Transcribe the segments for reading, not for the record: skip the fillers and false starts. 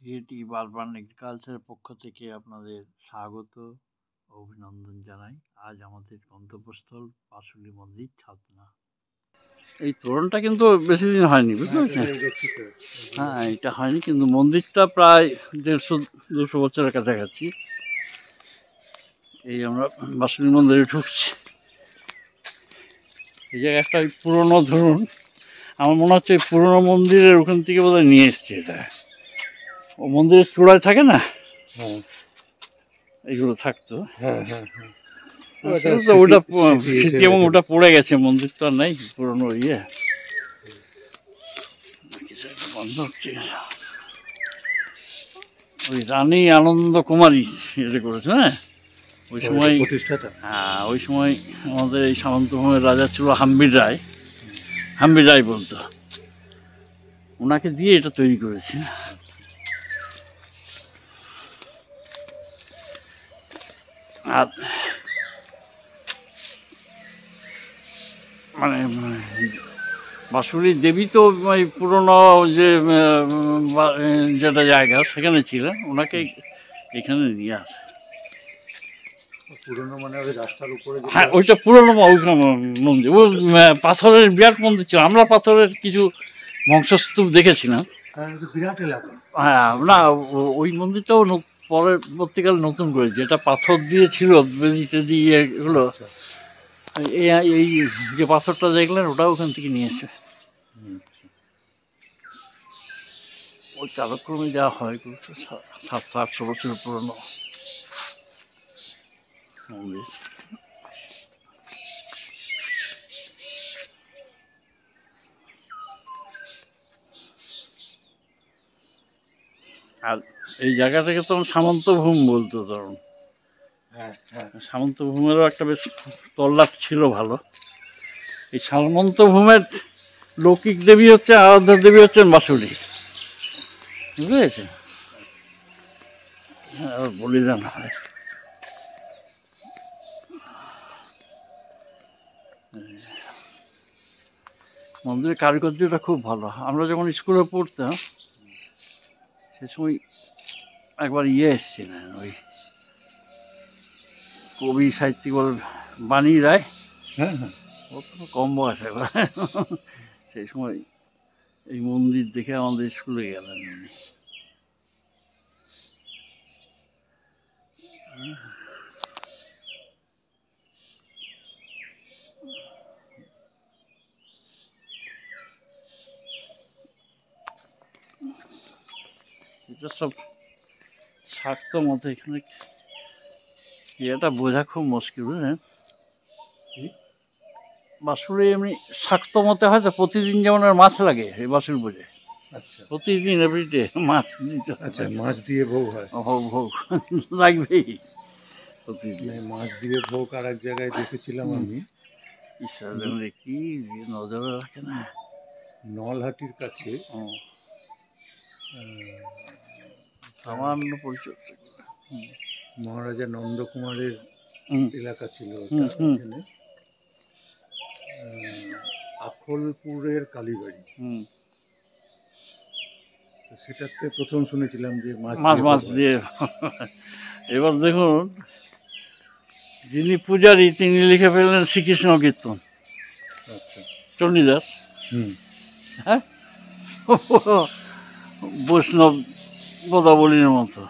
Creative urban এগ্রিকালচারের পক্ষ থেকে আপনাদের স্বাগত ও অভিনন্দন জানাই। আজ আমাদের গন্তব্যস্থল পাশুলি মন্দির ছাতনা। এই তোরণটা কিন্তু বেশি দিন হয়নি, বুঝতে পারছেন? হ্যাঁ, এটা হয়নি, কিন্তু মন্দিরটা প্রায় 150-200 বছরের কাছাকাছি। এই আমরা পাশুলি মন্দিরে ঢুকছি। এই জায়গাটা ওই পুরোনো, ধরুন আমার মনে হচ্ছে ওই পুরোনো মন্দিরের ওখান থেকে বোধহয় নিয়ে এসছে এটা। ও মন্দিরের চূড়ায় থাকে না, এইগুলো থাকতো। ওটা স্মৃতি, এবং ওটা পড়ে গেছে, মন্দির তো আর নাই, পুরোনো ইয়ে। বন্ধ হচ্ছে। ওই রানী আনন্দ কুমারী এটা করেছে, হ্যাঁ ওই সময় প্রতিষ্ঠাতা। হ্যাঁ, ওই সময় আমাদের এই সামন্তভূমের রাজা ছিল হাম্বি রায় বলতো, ওনাকে দিয়ে এটা তৈরি করেছে। আর মানে বাঁশুলী দেবী তো ওই পুরনো যে যেটা জায়গা সেখানে ছিলেন, ওনাকে এখানে নিয়ে আসে। পুরনো মানে ওই রাস্তার উপরে, হ্যাঁ ওইটা পুরনো মন্দির, ও পাথরের বিরাট মন্দির ছিল। আমরা পাথরের কিছু ধ্বংসস্তূপ দেখেছিলাম। বিরাট এলাকা। হ্যাঁ, না ওই মন্দিরটাও পরবর্তীকালে নতুন করেছে, এটা পাথর দিয়ে ছিল, বেদি টেদি এগুলো। এই যে পাথরটা দেখলেন ওটাও ওখান থেকে নিয়েছে। ওই কালক্রমে যা হয় 700-800 বছরের পুরনো মন্দির। আর এই জায়গাটাকে তখন সামন্তভূম বলতো। তখন সামন্তভূমেরও একটা বেশ তল্লাট ছিল ভালো। এই সামন্তভূমের লৌকিক দেবী হচ্ছে, আরাধ্যা দেবী হচ্ছেন বাঁশুলী, বুঝতে পেরেছেন? বলিদান হয়। মন্দিরের কারুকার্যটা খুব ভালো। আমরা যখন স্কুলে পড়তাম সে সময় একবার এসছিলেন, ওই কবি সাহিত্যিক বল বাণী রায়। ও তো কম বয়স একবার, সেই সময় এই মন্দির দেখে আমাদের স্কুলে গেলেন উনি। এটা সব শাক্ত মতে, এখানে এটা বোঝা খুব মুশকিল, বুঝলেন? বাঁশুড়ি এমনি শাক্ত মতে হয়তো প্রতিদিন যেমন মাছ লাগে এই বাঁশুড়ি বোঝে। আচ্ছা, প্রতিদিন এভরিডে মাছ দিতে। আচ্ছা, মাছ দিয়ে ভোগ হয়। ভোগ লাগবেই প্রতিদিন। মাছ দিয়ে ভোগ আর এক জায়গায় দেখেছিলাম আমি, ঈশ্বর কি নজরে রাখে না, নলহাটির কাছে সামান্য পরিচর্যা। মহারাজা নন্দকুমারের এলাকা ছিল এখানে, আখলপুরের কালীবাড়ি। সেটাতে প্রথম শুনেছিলাম যে মাছ দিয়ে। এবার দেখুন, যিনি পূজারী তিনি লিখে ফেললেন শ্রীকৃষ্ণ কীর্তন। আচ্ছা, চণ্ডীদাস। হ্যাঁ, বৈষ্ণব পদাবলীর মতো।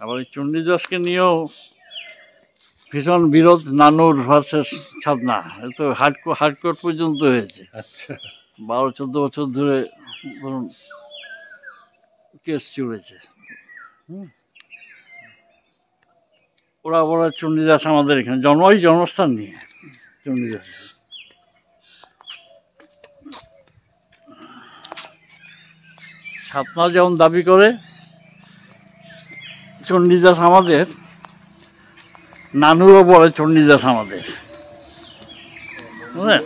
আবার এই চণ্ডীদাসকে নিয়েও ভীষণ বিরোধ, নানুর ভার্সেস ছাতনা। এ তো হাইকোর্ট পর্যন্ত হয়েছে। আচ্ছা, 12-14 বছর ধরে ধরুন কেস চলেছে। ওরা বলে চণ্ডীদাস আমাদের এখানে জন্মস্থান নিয়ে চণ্ডীদাস। ছাতনা যেমন দাবি করে চণ্ডীদাস আমাদের, নানুরও বলে চণ্ডীদাস আমাদের, বুঝলেন?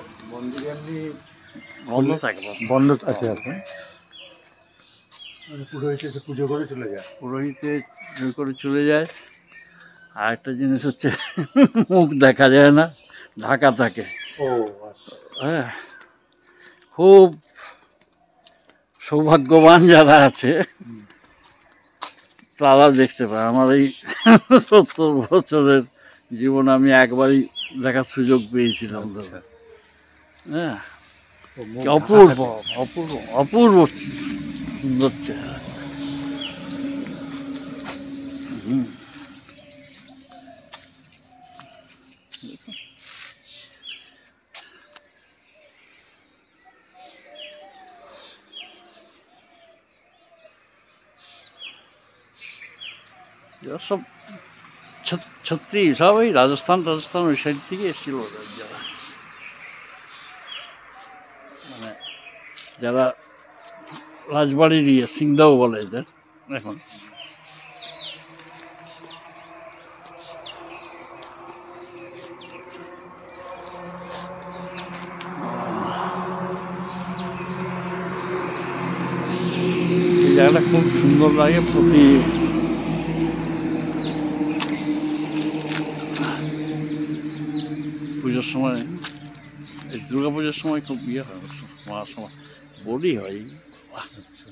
বন্ধ থাকে, বন্ধ আছে। এখন পুরোহিতে পুজো করে চলে যায়, আর একটা জিনিস হচ্ছে মুখ দেখা যায় না, ঢাকা থাকে। ও আচ্ছা। হ্যাঁ, খুব সৌভাগ্যবান যারা আছে হুম। তারা দেখতে পায়। আমার এই ৭০ বছরের জীবনে আমি একবারই দেখার সুযোগ পেয়েছিলাম তো। আচ্ছা। হ্যাঁ, ও মুখ কি ঢাকা অপূর্ব থাকে। অপূর্ব অপূর্ব সুন্দর চেহারা। হুম। এরা সব ছত্রি, সব এই রাজস্থান টাজস্থান ওই সাইড থেকে এসেছিল ওরা, যারা মানে যারা রাজবাড়ির সিংদাও বলে এদের এখন। এই জায়গাটা খুব সুন্দর লাগে। প্রতি পুজোর সময়, এই দুর্গা পুজোর সময় খুব ইয়ে হয়, সময় বলি হয়। আচ্ছা।